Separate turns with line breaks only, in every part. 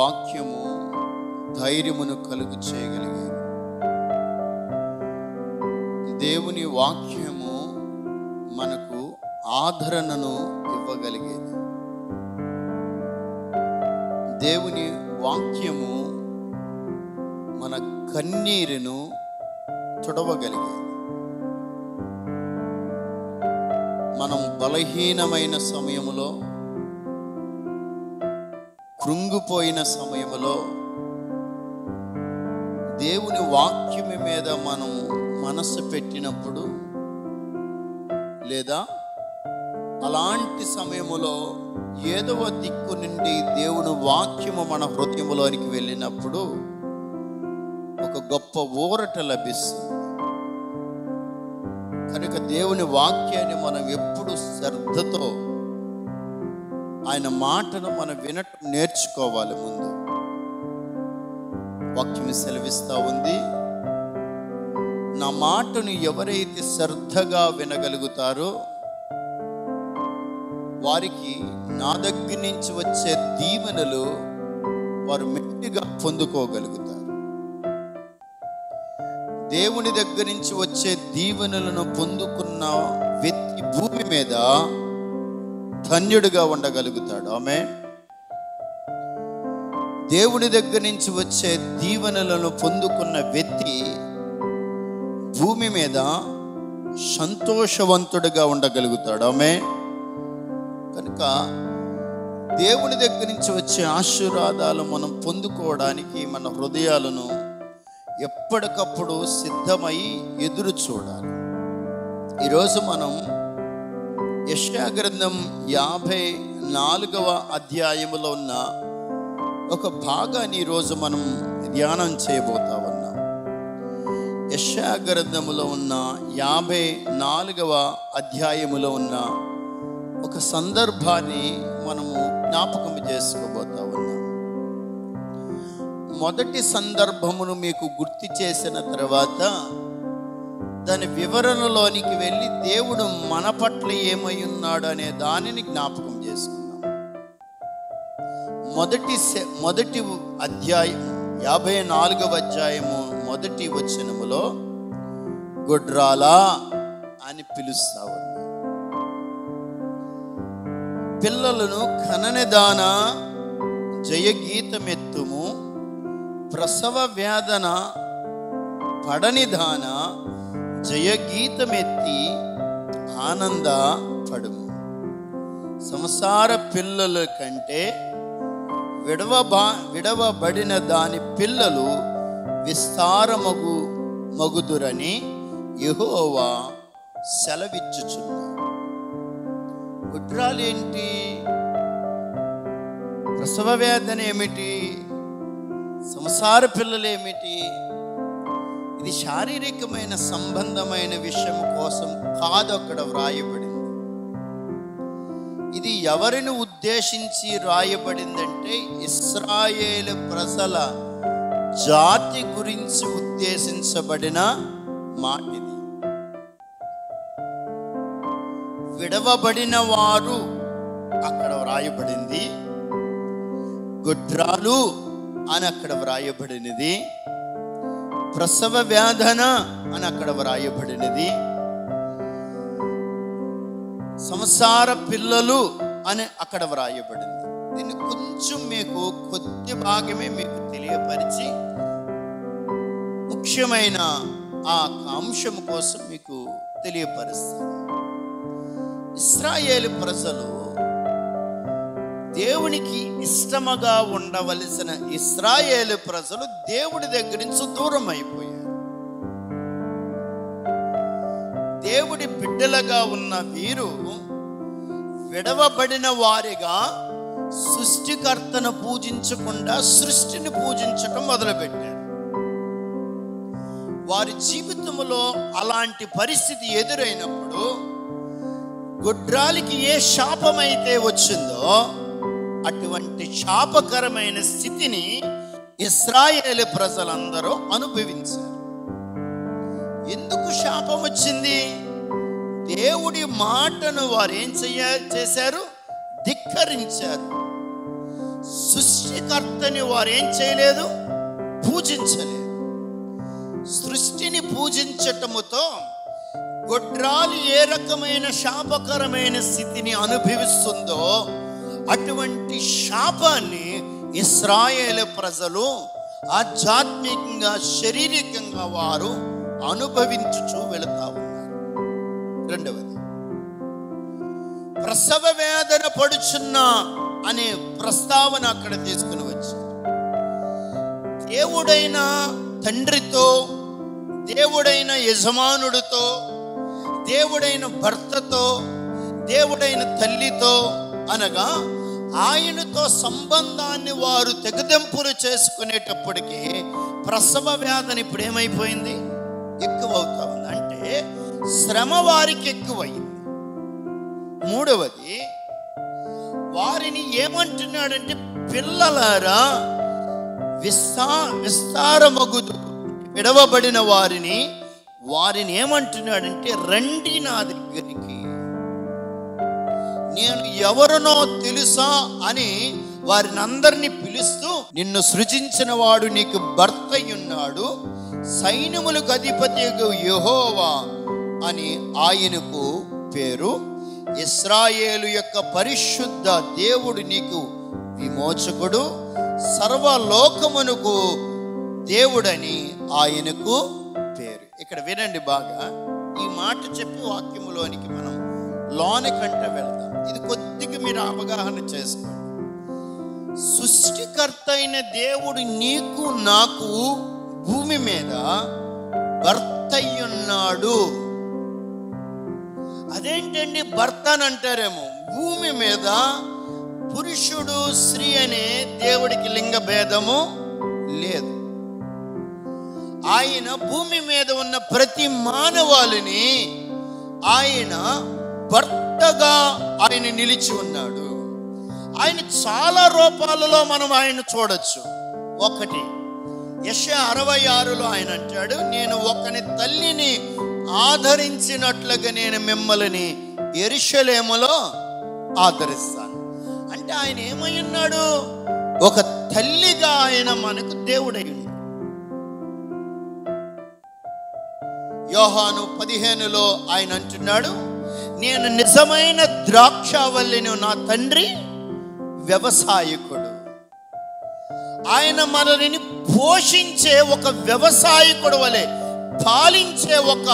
వాక్యము ధైర్యమును కలుగు చేయగలిగేది. దేవుని వాక్యము మనకు ఆదరణను ఇవ్వగలిగేది. దేవుని వాక్యము మన కన్నీరును తుడవగలిగేది. మనం బలహీనమైన సమయములో, కృంగిపోయిన సమయములో దేవుని వాక్యం మీద మనం మనసు పెట్టినప్పుడు, లేదా అలాంటి సమయములో ఏదవ దిక్కు నుండి దేవుని వాక్యము మన హృదయంలోనికి వెళ్ళినప్పుడు ఒక గొప్ప ఊరట లభిస్తుంది. కనుక దేవుని వాక్యాన్ని మనం ఎప్పుడు శ్రద్ధతో, ఆయన మాటను మనం వినటం నేర్చుకోవాలి. ముందు వాక్యం సెలవిస్తూ ఉంది, నా మాటను ఎవరైతే శ్రద్ధగా వినగలుగుతారో వారికి నా దగ్గర నుంచి వచ్చే దీవెనలు వారు మెండుగా పొందుకోగలుగుతారు. దేవుని దగ్గర నుంచి వచ్చే దీవెనలను పొందుకున్న వ్యక్తి భూమి మీద ధన్యుడిగా ఉండగలుగుతాడు. ఆమేన్. దేవుని దగ్గర నుంచి వచ్చే దీవెనలను పొందుకున్న వ్యక్తి భూమి మీద సంతోషవంతుడిగా ఉండగలుగుతాడు. ఆమేన్. కనుక దేవుని దగ్గర నుంచి వచ్చే ఆశీర్వాదాలు మనం పొందుకోవడానికి మన హృదయాలను ఎప్పటికప్పుడు సిద్ధమై ఎదురు చూడాలి. ఈరోజు మనం యెషయా గ్రంథం 54వ అధ్యాయములో ఉన్న ఒక భాగాన్ని ఈరోజు మనం ధ్యానం చేయబోతా ఉన్నాం. యెషయా గ్రంథములో ఉన్న 54వ అధ్యాయములో ఉన్న ఒక సందర్భాన్ని మనము జ్ఞాపకం చేసుకోబోతా ఉన్నాం. మొదటి సందర్భమును మీకు గుర్తు చేసిన తర్వాత దాని వివరణలోనికి వెళ్ళి దేవుడు మన పట్ల ఏమై ఉన్నాడు అనే దానిని జ్ఞాపకం చేసుకుందాం. మొదటి అధ్యాయం 54వ అధ్యాయము మొదటి వచనములో గొడ్రాలా అని పిలుస్తా ఉన్నా. పిల్లలను కననిదాన జయగీతమెత్తుము, ప్రసవ వేదన పడనిదాన జయగీతమెత్తి ఆనంద పడుము. సంసార పిల్లల కంటే విడవబడిన దాని పిల్లలు విస్తారమగుదురని యెహోవా సెలవిచ్చుచున్నాడు. గుడ్రాలేంటి? ప్రసవ వేదన ఏమిటి? సంసార పిల్లలు ఏమిటి? ఇది శారీరకమైన సంబంధమైన విషయం కోసం కాదు అక్కడ వ్రాయబడింది. ఇది ఎవరిని ఉద్దేశించి రాయబడిందంటే ఇశ్రాయేలు ప్రజల జాతి గురించి ఉద్దేశించబడిన మాట ఇది. విడవబడిన వారు అక్కడ వ్రాయబడింది, గొడ్రాలు అని అక్కడ వ్రాయబడినది, ప్రసవ వేదన అని అక్కడ వ్రాయబడినది, సంసార పిల్లలు అని అక్కడ వ్రాయబడింది. దీన్ని కొంచెం మీకు కొద్ది భాగమే మీకు తెలియపరిచి ముఖ్యమైన ఆ అంశం కోసం మీకు తెలియపరుస్తాను. ఇశ్రాయేలు ప్రజలు దేవునికి ఇష్టముగా ఉండవలసిన ఇశ్రాయేలు ప్రజలు దేవుడి దగ్గర నుంచి దూరం అయిపోయారు. దేవుడి బిడ్డలుగా ఉన్న వీరు విడవబడిన వారిగా సృష్టికర్తను పూజించకుండా సృష్టిని పూజించటం మొదలుపెట్టారు. వారి జీవితంలో అలాంటి పరిస్థితి ఎదురైనప్పుడు గొడ్రాలికి ఏ శాపమైతే వచ్చిందో అటువంటి శాపకరమైన స్థితిని ఇశ్రాయేలు ప్రజలందరూ అనుభవించారు. ఎందుకు శాపం వచ్చింది? దేవుడి మాటను వారు ఏం చేశారు? ధిక్కరించారు. సృష్టికర్తని వారు ఏం చేయలేదు, పూజించలేదు. సృష్టిని పూజించటముతో గొడ్రాలు ఏ రకమైన శాపకరమైన స్థితిని అనుభవిస్తుందో అటువంటి శాపాన్ని ఇశ్రాయేలు ప్రజలు ఆధ్యాత్మికంగా శారీరకంగా వారు అనుభవించుచూ వెళుతా ఉన్నారు. రెండవది, ప్రసవ వేదన పడుచున్న అనే ప్రస్తావన అక్కడ తీసుకుని వచ్చారు. దేవుడైన తండ్రితో, దేవుడైన యజమానుడితో, దేవుడైన భర్తతో, దేవుడైన తల్లితో అనగా ఆయనతో సంబంధాన్ని వారు తెగదెంపులు చేసుకునేటప్పటికీ ప్రసవ వేదన ఇప్పుడు ఏమైపోయింది, ఎక్కువ అవుతా ఉంది. అంటే శ్రమ వారికి ఎక్కువైంది. మూడవది, వారిని ఏమంటున్నాడంటే, పిల్లలారా విస్తారమగుదు విడవబడిన వారిని ఏమంటున్నాడంటే, రండి నా దగ్గరికి, నేను ఎవరినో తెలుసా అని వారిని అందరినీ పిలుస్తూ, నిన్ను సృజించిన వాడు నీకు భర్త ఉన్నాడు, సైన్యములకు అధిపతి యెహోవా అని ఆయనకు పేరు, ఇశ్రాయేలు యొక్క పరిశుద్ధ దేవుడు నీకు విమోచకుడు, సర్వలోకమునకు దేవుడని ఆయనకు పేరు. ఇక్కడ వినండి బాగా, ఈ మాట చెప్పి వాక్యములోనికి మనం లోనికంటే వెళ్దాం. ఇది కొద్దిగా మీరు అవగాహన చేసుకోండి. సృష్టికర్త అయిన దేవుడు నీకు నాకు భూమి మీద భర్త ఉన్నాడు. అదేంటండి భర్త అని అంటారేమో, భూమి మీద పురుషుడు స్త్రీ అనే దేవుడికి లింగ భేదము లేదు. ఆయన భూమి మీద ఉన్న ప్రతి మానవాళిని ఆయన భర్తగా ఆయన నిలిచి ఉన్నాడు. ఆయన చాలా రూపాలలో మనం ఆయన చూడొచ్చు. ఒకటి, యెషయా 66లో ఆయన అంటాడు, నేను ఒకని తల్లిని ఆదరించినట్లుగా నేను మిమ్మల్ని యెరూషలేములో ఆదరిస్తాను. అంటే ఆయన ఏమై ఉన్నాడు, ఒక తల్లిగా ఆయన మనకు దేవుడై ఉన్నాడు. యోహాను 15లో ఆయన అంటున్నాడు, నేను నిజమైన ద్రాక్షావల్లిని, నా తండ్రి వ్యవసాయకుడు. ఆయన మనల్ని పోషించే ఒక వ్యవసాయకుడు వలె, పాలించే ఒక,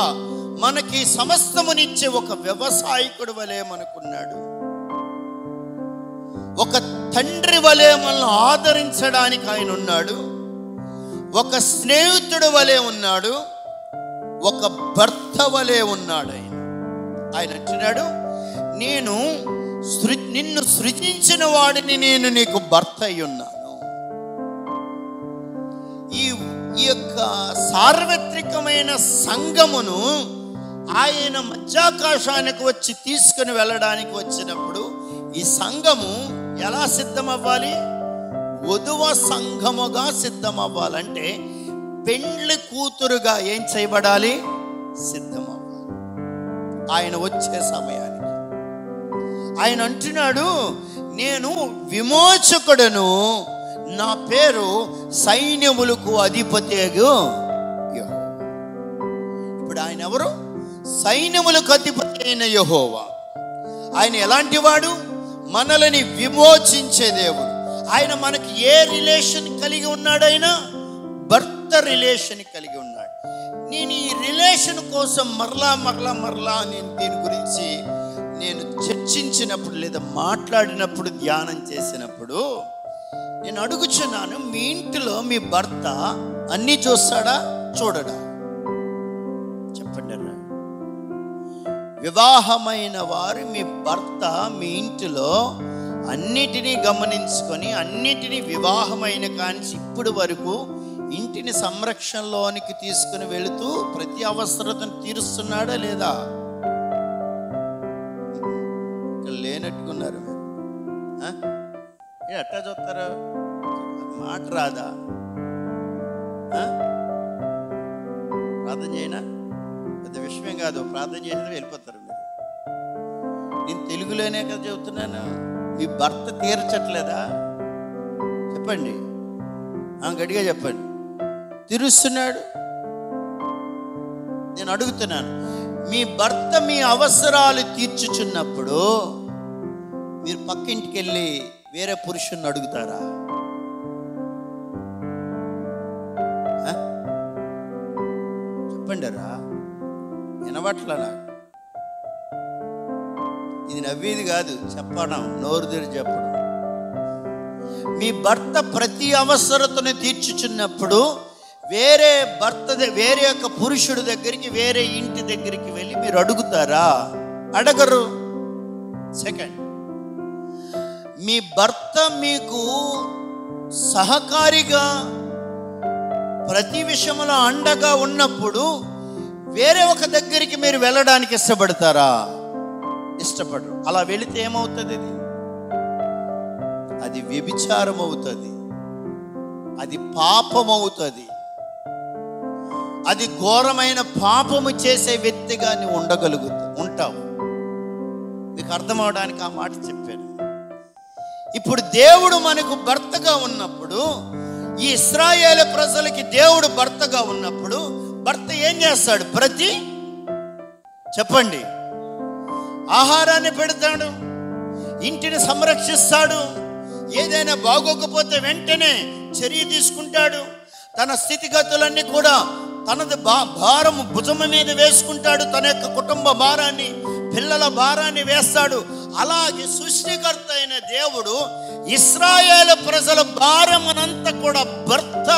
మనకి సమస్తమునిచ్చే ఒక వ్యవసాయకుడు వలె మనకున్నాడు. ఒక తండ్రి వలె మనల్ని ఆదరించడానికి ఆయన ఉన్నాడు. ఒక స్నేహితుడు వలె ఉన్నాడు. ఒక భర్త వలె ఉన్నాడు. ఆయన అంటున్నాడు, నేను నిన్ను సృజించిన వాడిని, నేను నీకు భర్త అయి ఉన్నాను. ఈ యొక్క సార్వత్రికమైన సంఘమును ఆయన మధ్యాకాశానికి వచ్చి తీసుకుని వెళ్ళడానికి వచ్చినప్పుడు ఈ సంఘము ఎలా సిద్ధమవ్వాలి, వధువ సంఘముగా సిద్ధమవ్వాలంటే పెండ్లి కూతురుగా ఏం చేయబడాలి, సిద్ధమవ్వాలి. ఆయన వచ్చే సమయానికి ఆయన అంటున్నాడు, నేను విమోచకుడను, నా పేరు సైన్యములకు అధిపతియగు యెహోవా. ఇప్పుడు ఆయన ఎవరు, సైన్యములకు అధిపతి అయిన యెహోవా. ఆయన ఎలాంటి వాడు, మనల్ని విమోచించే దేవుడు. ఆయన మనకి ఏ రిలేషన్ కలిగి ఉన్నాడు, ఆయన భర్త రిలేషన్ కలిగి ఉన్నాడు. నేను ఈ రిలేషన్ కోసం మరలా నేను దీని గురించి నేను చర్చించినప్పుడు లేదా మాట్లాడినప్పుడు, ధ్యానం చేసినప్పుడు నేను అడుగుచున్నాను, మీ ఇంటిలో మీ భర్త అన్నీ చూస్తాడా, చూడడా? చెప్పండి. వివాహమైన వారు మీ భర్త మీ ఇంటిలో అన్నిటినీ గమనించుకొని, అన్నిటినీ వివాహమైన కానీ ఇప్పటి వరకు ఇంటిని సంరక్షణలోనికి తీసుకుని వెళుతూ ప్రతి అవసరతను తీరుస్తున్నాడా లేదా? లేనట్టుకున్నారు మీరు. ఎట్టా చూస్తారు, మాట రాదా? ప్రార్థన చేయనా? పెద్ద విషయం కాదు, ప్రార్థన చేసి వెళ్ళిపోతారు మీరు. నేను తెలుగులోనే కదా చెబుతున్నాను. మీ భర్త తీర్చట్లేదా? చెప్పండి, గట్టిగా చెప్పండి. తీరుస్తున్నాడు. నేను అడుగుతున్నాను, మీ భర్త మీ అవసరాలు తీర్చుచున్నప్పుడు మీరు పక్కింటికి వెళ్ళి వేరే పురుషుని అడుగుతారా? చెప్పండి రా, వినబట్లా నాకు. ఇది నవ్వేది కాదు, చెప్పడం, నోరు తెరిచి చెప్పడం. మీ భర్త ప్రతి అవసరతను తీర్చుచున్నప్పుడు వేరే వేరే యొక్క పురుషుడి దగ్గరికి, వేరే ఇంటి దగ్గరికి వెళ్ళి మీరు అడుగుతారా? అడగరు. సెకండ్, మీ భర్త మీకు సహకారిగా ప్రతి విషయంలో అండగా ఉన్నప్పుడు వేరే ఒక దగ్గరికి మీరు వెళ్ళడానికి ఇష్టపడతారా? ఇష్టపడరు. అలా వెళితే ఏమవుతుంది? అది వ్యభిచారం అవుతుంది, అది పాపం అవుతుంది, అది ఘోరమైన పాపము చేసే వ్యక్తిగా నువ్వు ఉంటావు. మీకు అర్థమవడానికి ఆ మాట చెప్పాను. ఇప్పుడు దేవుడు మనకు భర్తగా ఉన్నప్పుడు, ఈ ఇశ్రాయేలు ప్రజలకి దేవుడు భర్తగా ఉన్నప్పుడు భర్త ఏం చేస్తాడు? చెప్పండి, ఆహారాన్ని పెడతాడు, ఇంటిని సంరక్షిస్తాడు, ఏదైనా బాగోకపోతే వెంటనే చర్య తీసుకుంటాడు, తన స్థితిగతులన్నీ కూడా తనది భారము భుజము మీద వేసుకుంటాడు, తన యొక్క కుటుంబ భారాన్ని, పిల్లల భారాన్ని వేస్తాడు. అలాగే సృష్టికర్త అయిన దేవుడు ఇశ్రాయేలు ప్రజల భారమునంతా కూడా భర్త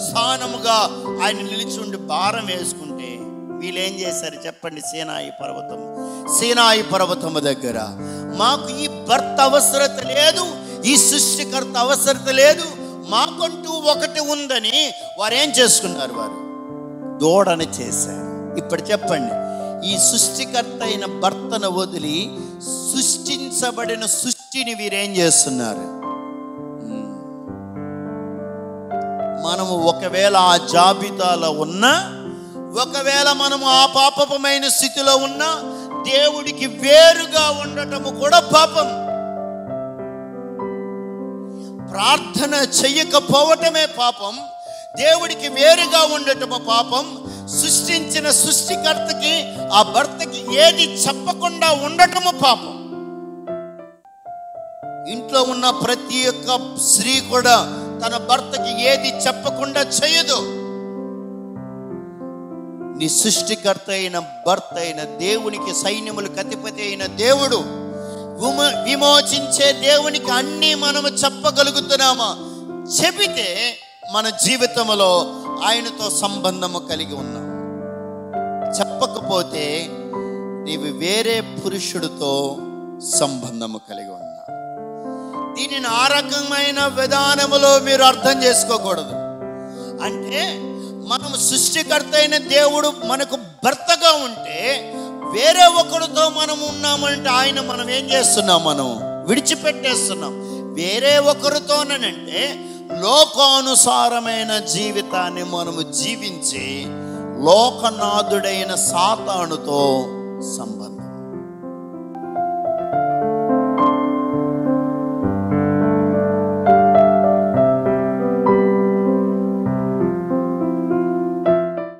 స్థానముగా ఆయన నిలిచుండి భారం వేసుకుంటే వీళ్ళేం చేశారు చెప్పండి? సీనాయి పర్వతము దగ్గర మాకు ఈ భర్త అవసరత లేదు, ఈ సృష్టికర్త అవసరత లేదు, మాకంటూ ఒకటి ఉందని వారు ఏం చేసుకున్నారు? వారు దూడని చేశారు. ఇప్పుడు చెప్పండి, ఈ సృష్టికర్త అయిన భర్తను వదిలి సృష్టించబడిన సృష్టిని వీరేం చేస్తున్నారు? మనము ఒకవేళ ఆ జాబితాలో ఉన్నా, ఒకవేళ మనము ఆ పాపమైన స్థితిలో ఉన్నా, దేవుడికి వేరుగా ఉండటము కూడా పాపం. ప్రార్థన చెయ్యకపోవటమే పాపం, దేవుడికి వేరుగా ఉండటము పాపం, సృష్టించిన సృష్టికర్తకి ఆ భర్తకి ఏది చెప్పకుండా ఉండటము పాపం. ఇంట్లో ఉన్న ప్రతి ఒక్క స్త్రీ కూడా తన భర్తకి ఏది చెప్పకుండా చేయదు. నీ సృష్టికర్త అయిన భర్త అయిన దేవునికి, సైన్యములకు అధిపతి అయిన దేవుడు, విమోచించే దేవునికి అన్నీ మనము చెప్పగలుగుతున్నామా? చెబితే మన జీవితంలో ఆయనతో సంబంధము కలిగి ఉన్నాం. చెప్పకపోతే నీవు వేరే పురుషుడితో సంబంధము కలిగి ఉన్నావు. దీనిని ఆ రకమైన విధానములో మీరు అర్థం చేసుకోకూడదు. అంటే మనము సృష్టికర్త అయిన దేవుడు మనకు భర్తగా ఉంటే వేరే ఒకరితో మనం ఉన్నామంటే ఆయన మనం ఏం చేస్తున్నాం? మనం విడిచిపెట్టేస్తున్నాం. వేరే ఒకరితోనంటే లోకానుసారమైన జీవితాన్ని మనము జీవించి లోకనాథుడైన సాతానుతో సంబంధం.